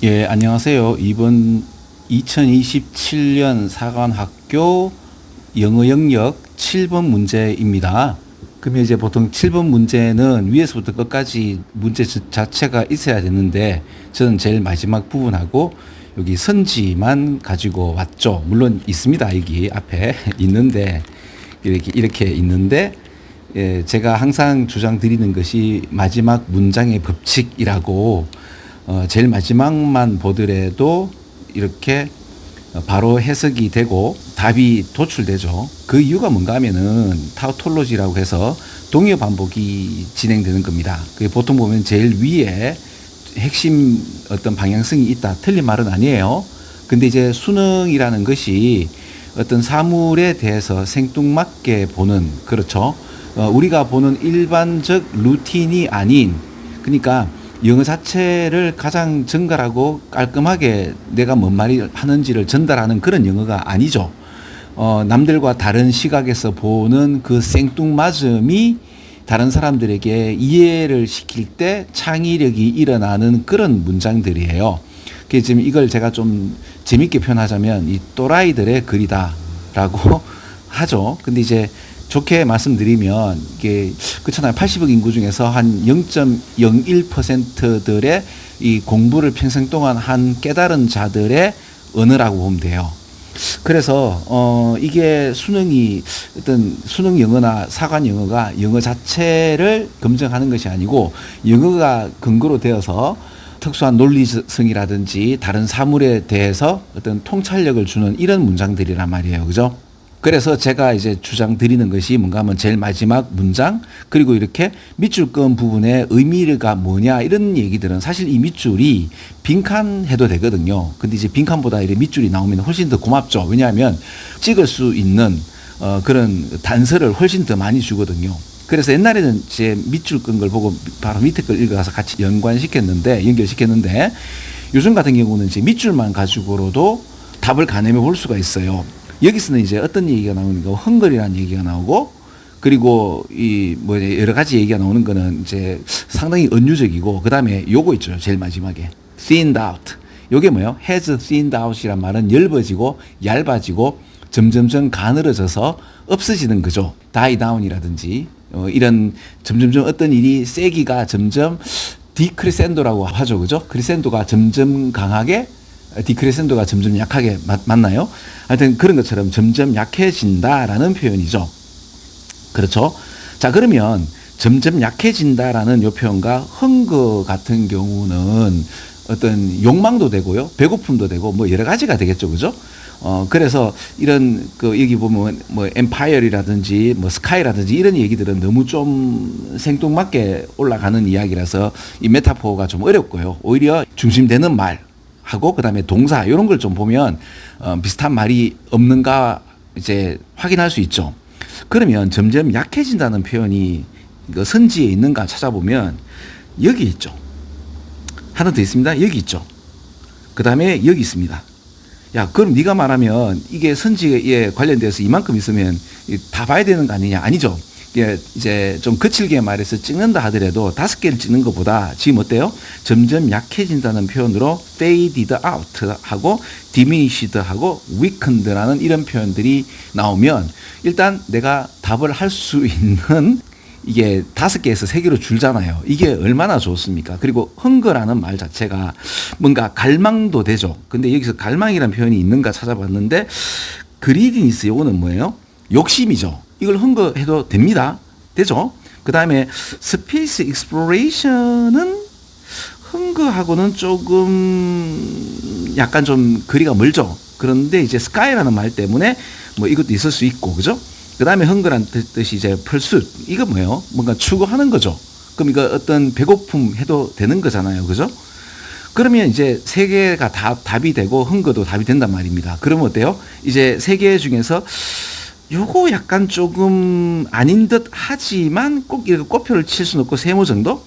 예, 안녕하세요. 이번 2027년 사관학교 영어 영역 7번 문제입니다. 그러면 이제 보통 7번 문제는 위에서부터 끝까지 문제 자체가 있어야 되는데 저는 제일 마지막 부분하고 여기 선지만 가지고 왔죠. 물론 있습니다. 여기 앞에 있는데 이렇게 있는데 예, 제가 항상 주장드리는 것이 마지막 문장의 법칙이라고 제일 마지막만 보더라도 이렇게 바로 해석이 되고 답이 도출되죠. 그 이유가 뭔가 하면은 타우톨로지라고 해서 동요 반복이 진행되는 겁니다. 그게 보통 보면 제일 위에 핵심 어떤 방향성이 있다. 틀린 말은 아니에요. 근데 이제 수능이라는 것이 어떤 사물에 대해서 생뚱맞게 보는, 그렇죠. 우리가 보는 일반적 루틴이 아닌, 그러니까 영어 자체를 가장 정갈하고 깔끔하게 내가 뭔 말이 하는지를 전달하는 그런 영어가 아니죠. 남들과 다른 시각에서 보는 그 생뚱맞음이 다른 사람들에게 이해를 시킬 때 창의력이 일어나는 그런 문장들이에요. 그래서 지금 이걸 제가 좀 재밌게 표현하자면 이 또라이들의 글이다라고 하죠. 근데 이제 좋게 말씀드리면 이게 그렇잖아요. 80억 인구 중에서 한 0.01%들의 이 공부를 평생 동안 한 깨달은 자들의 언어라고 보면 돼요. 그래서 이게 수능이 어떤 수능 영어나 사관 영어가 영어 자체를 검증하는 것이 아니고 영어가 근거로 되어서 특수한 논리성이라든지 다른 사물에 대해서 어떤 통찰력을 주는 이런 문장들이란 말이에요. 그죠? 그래서 제가 이제 주장 드리는 것이 뭔가 하면 제일 마지막 문장, 그리고 이렇게 밑줄끈 부분의 의미가 뭐냐, 이런 얘기들은 사실 이 밑줄이 빈칸해도 되거든요. 근데 이제 빈칸보다 이렇게 밑줄이 나오면 훨씬 더 고맙죠. 왜냐하면 찍을 수 있는 그런 단서를 훨씬 더 많이 주거든요. 그래서 옛날에는 제 밑줄 끈 걸 보고 바로 밑에 걸 읽어서 같이 연결시켰는데 요즘 같은 경우는 이제 밑줄만 가지고로도 답을 가늠해 볼 수가 있어요. 여기서는 이제 어떤 얘기가 나오는가, 헝거리라는 얘기가 나오고, 그리고 여러 가지 얘기가 나오는 거는 이제 상당히 은유적이고, 그 다음에 요거 있죠. 제일 마지막에. thinned out. 요게 뭐예요? has thinned out이란 말은 엷어지고, 얇아지고, 점점점 가늘어져서 없어지는 거죠. die down이라든지, 이런 점점점 어떤 일이 세기가 점점 디크리센도라고 하죠. 그죠? 크리센도가 점점 강하게, 디크레센도가 점점 약하게 맞나요? 하여튼 그런 것처럼 점점 약해진다라는 표현이죠. 그렇죠? 자, 그러면 점점 약해진다라는 요 표현과 헝거 같은 경우는 어떤 욕망도 되고요, 배고픔도 되고 뭐 여러 가지가 되겠죠. 그죠? 그래서 이런 여기 보면 뭐 엠파이어라든지 뭐 스카이라든지 이런 얘기들은 너무 좀 생뚱맞게 올라가는 이야기라서 이 메타포가 좀 어렵고요. 오히려 중심되는 말 하고 그다음에 동사 이런 걸 좀 보면 비슷한 말이 없는가 이제 확인할 수 있죠. 그러면 점점 약해진다는 표현이 선지에 있는가 찾아보면 여기 있죠. 하나 더 있습니다. 여기 있죠. 그다음에 여기 있습니다. 야, 그럼 네가 말하면 이게 선지에 관련돼서 이만큼 있으면 다 봐야 되는 거 아니냐? 아니죠. 이제 좀 거칠게 말해서 찍는다 하더라도 5개를 찍는 것보다 지금 어때요? 점점 약해진다는 표현으로 faded out 하고 diminished 하고 weakened라는 이런 표현들이 나오면 일단 내가 답을 할 수 있는 이게 5개에서 3개로 줄잖아요. 이게 얼마나 좋습니까? 그리고 헝거라는 말 자체가 뭔가 갈망도 되죠. 근데 여기서 갈망이라는 표현이 있는가 찾아봤는데 그리디니스 요거는 뭐예요? 욕심이죠. 이걸 헝거해도 됩니다. 되죠? 그 다음에 스페이스 익스플로레이션은 헝거하고는 조금 약간 좀 거리가 멀죠. 그런데 이제 스카이라는 말 때문에 뭐 이것도 있을 수 있고, 그죠? 그 다음에 헝거란 뜻이 이제 펄숫. 이거 뭐예요? 뭔가 추구하는 거죠. 그럼 이거 어떤 배고픔 해도 되는 거잖아요. 그죠? 그러면 이제 3개가 다 답이 되고 헝거도 답이 된단 말입니다. 그러면 어때요? 이제 3개 중에서 요거 약간 조금 아닌 듯 하지만 꼭 이렇게 꼽표를 칠 수는 없고 세모 정도?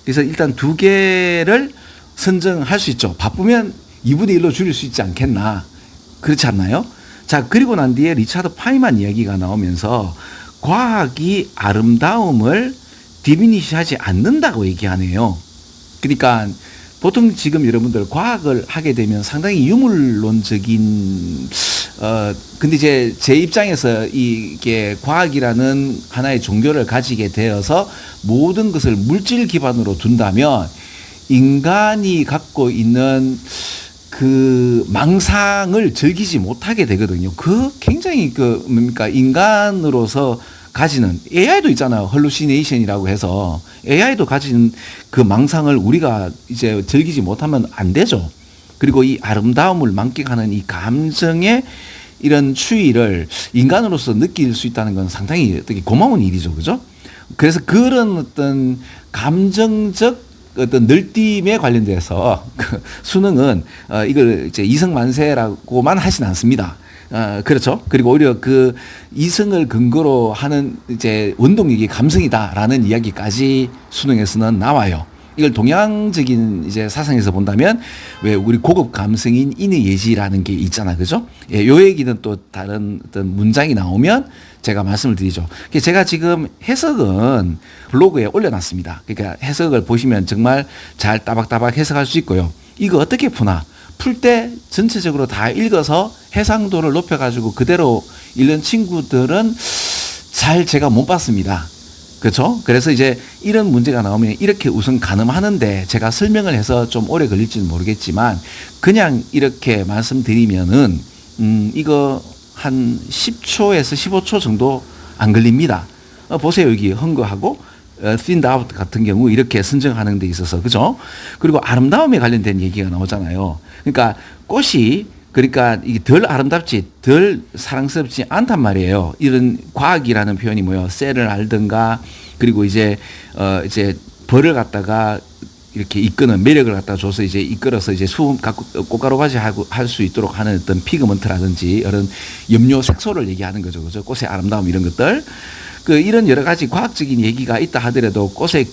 그래서 일단 2개를 선정할 수 있죠. 바쁘면 2분의 1로 줄일 수 있지 않겠나. 그렇지 않나요? 자, 그리고 난 뒤에 리차드 파이만 이야기가 나오면서 과학이 아름다움을 디미니시하지 않는다고 얘기하네요. 그러니까 보통 지금 여러분들 과학을 하게 되면 상당히 유물론적인 근데 이제 제 입장에서 이게 과학이라는 하나의 종교를 가지게 되어서 모든 것을 물질 기반으로 둔다면 인간이 갖고 있는 그 망상을 즐기지 못하게 되거든요. 그 굉장히 그 뭡니까 인간으로서 가지는 AI도 있잖아요. 헐루시네이션이라고 해서 AI도 가진 그 망상을 우리가 이제 즐기지 못하면 안 되죠. 그리고 이 아름다움을 만끽하는 이 감정의 이런 추이를 인간으로서 느낄 수 있다는 건 상당히 되게 고마운 일이죠. 그죠? 그래서 그런 어떤 감정적 어떤 늘림에 관련돼서 그 수능은 이걸 이제 이성만세라고만 하진 않습니다. 그렇죠. 그리고 오히려 그 이성을 근거로 하는 이제 원동력이 감성이다라는 이야기까지 수능에서는 나와요. 이걸 동양적인 이제 사상에서 본다면 왜 우리 고급 감성인 인의 예지라는 게 있잖아. 그죠? 예, 요 얘기는 또 다른 어떤 문장이 나오면 제가 말씀을 드리죠. 제가 지금 해석은 블로그에 올려놨습니다. 그러니까 해석을 보시면 정말 잘 따박따박 해석할 수 있고요. 이거 어떻게 푸나? 풀 때 전체적으로 다 읽어서 해상도를 높여가지고 그대로 읽는 친구들은 잘 제가 못 봤습니다. 그렇죠? 그래서 이제 이런 문제가 나오면 이렇게 우선 가늠하는데 제가 설명을 해서 좀 오래 걸릴지는 모르겠지만 그냥 이렇게 말씀드리면은 이거 한 10초에서 15초 정도 안 걸립니다. 보세요. 여기 헌거하고 thinned out 같은 경우 이렇게 선정하는 데 있어서 그죠? 그리고 아름다움에 관련된 얘기가 나오잖아요. 그러니까 꽃이 그러니까 이게 덜 아름답지 덜 사랑스럽지 않단 말이에요. 이런 과학이라는 표현이 뭐예요? 셀을 알든가 그리고 이제 벌을 갖다가 이렇게 이끄는 매력을 갖다 줘서 이제 이끌어서 이제 수분 꽃가루까지 할 수 있도록 하는 어떤 피그먼트라든지 이런 염료 색소를 얘기하는 거죠. 그죠? 꽃의 아름다움 이런 것들. 이런 여러 가지 과학적인 얘기가 있다 하더라도 꽃의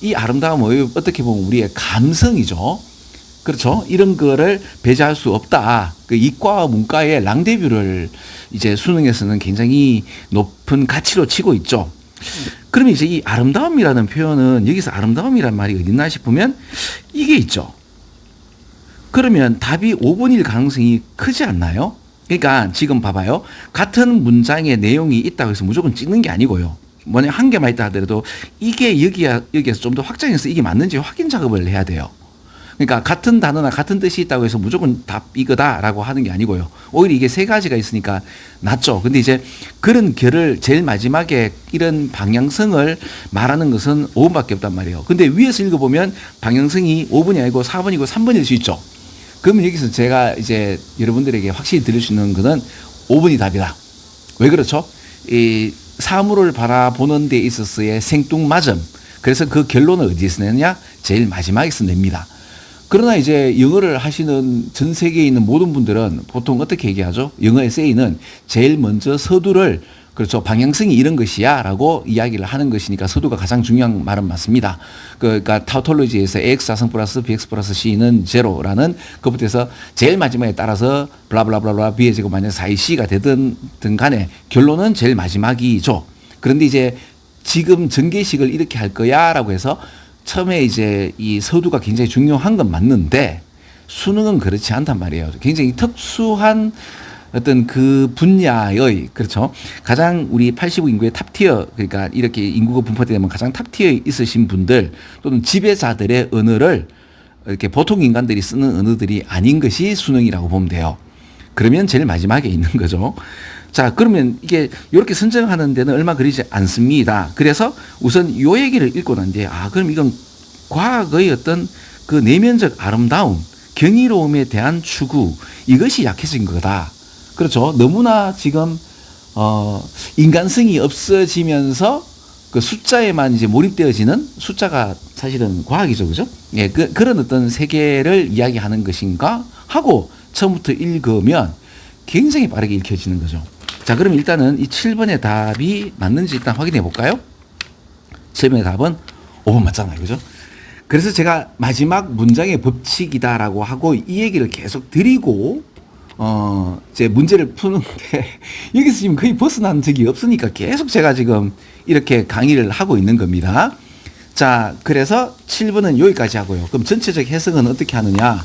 이 아름다움은 어떻게 보면 우리의 감성이죠. 그렇죠. 이런 거를 배제할 수 없다. 이과와 문과의 랑데뷰를 이제 수능에서는 굉장히 높은 가치로 치고 있죠. 그러면 이제 이 아름다움이라는 표현은 여기서 아름다움이라는 말이 어딨나 싶으면 이게 있죠. 그러면 답이 5번일 가능성이 크지 않나요? 그러니까 지금 봐봐요. 같은 문장의 내용이 있다고 해서 무조건 찍는 게 아니고요. 만약 한 개만 있다 하더라도 이게 여기에서 좀 더 확장해서 이게 맞는지 확인 작업을 해야 돼요. 그러니까 같은 단어나 같은 뜻이 있다고 해서 무조건 답 이거다라고 하는 게 아니고요. 오히려 이게 세 가지가 있으니까 낫죠. 근데 이제 그런 결을 제일 마지막에 이런 방향성을 말하는 것은 5번밖에 없단 말이에요. 근데 위에서 읽어보면 방향성이 5번이 아니고 4번이고 3번일 수 있죠. 그러면 여기서 제가 이제 여러분들에게 확실히 드릴 수 있는 것은 5번이 답이다. 왜 그렇죠? 이 사물을 바라보는 데 있어서의 생뚱맞음. 그래서 그 결론을 어디에서 내느냐? 제일 마지막에서 냅니다. 그러나 이제 영어를 하시는 전 세계에 있는 모든 분들은 보통 어떻게 얘기하죠? 영어 에세이는 제일 먼저 서두를 그렇죠. 방향성이 이런 것이야 라고 이야기를 하는 것이니까 서두가 가장 중요한 말은 맞습니다. 그러니까 타우톨로지에서 AX4성 플러스 BX 플러스 C는 제로라는 그부터 해서 제일 마지막에 따라서 블라블라블라 B의 제곱 마이너스 4C가 되든 간에 결론은 제일 마지막이죠. 그런데 이제 지금 전개식을 이렇게 할 거야 라고 해서 처음에 이제 이 서두가 굉장히 중요한 건 맞는데 수능은 그렇지 않단 말이에요. 굉장히 특수한 어떤 그 분야의 그렇죠. 가장 우리 85 인구의 탑티어 그러니까 이렇게 인구가 분포되면 가장 탑티어에 있으신 분들 또는 지배자들의 언어를 이렇게 보통 인간들이 쓰는 언어들이 아닌 것이 수능이라고 보면 돼요. 그러면 제일 마지막에 있는 거죠. 자, 그러면 이게 이렇게 선정하는 데는 얼마 걸리지 않습니다. 그래서 우선 이 얘기를 읽고 난 뒤에 그럼 이건 과학의 어떤 그 내면적 아름다움, 경이로움에 대한 추구 이것이 약해진 거다. 그렇죠. 너무나 지금 인간성이 없어지면서 그 숫자에만 이제 몰입되어지는 숫자가 사실은 과학이죠, 그죠? 예, 그런 어떤 세계를 이야기하는 것인가 하고 처음부터 읽으면 굉장히 빠르게 읽혀지는 거죠. 자, 그럼 일단은 이 7번의 답이 맞는지 일단 확인해 볼까요? 7번의 답은 5번 맞잖아요, 그죠? 그래서 제가 마지막 문장의 법칙이다라고 하고 이 얘기를 계속 드리고 이제 문제를 푸는데 여기서 지금 거의 벗어난 적이 없으니까 계속 제가 지금 이렇게 강의를 하고 있는 겁니다. 자, 그래서 7번은 여기까지 하고요. 그럼 전체적 해석은 어떻게 하느냐?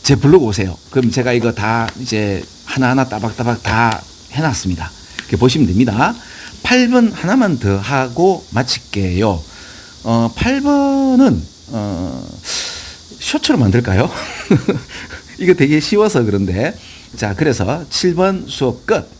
제 블로그 오세요. 그럼 제가 이거 다 이제 하나하나 따박따박 다 해놨습니다. 이렇게 보시면 됩니다. 8번 하나만 더 하고 마칠게요. 8번은, 쇼츠로 만들까요? 이거 되게 쉬워서 그런데. 자, 그래서 7번 수업 끝.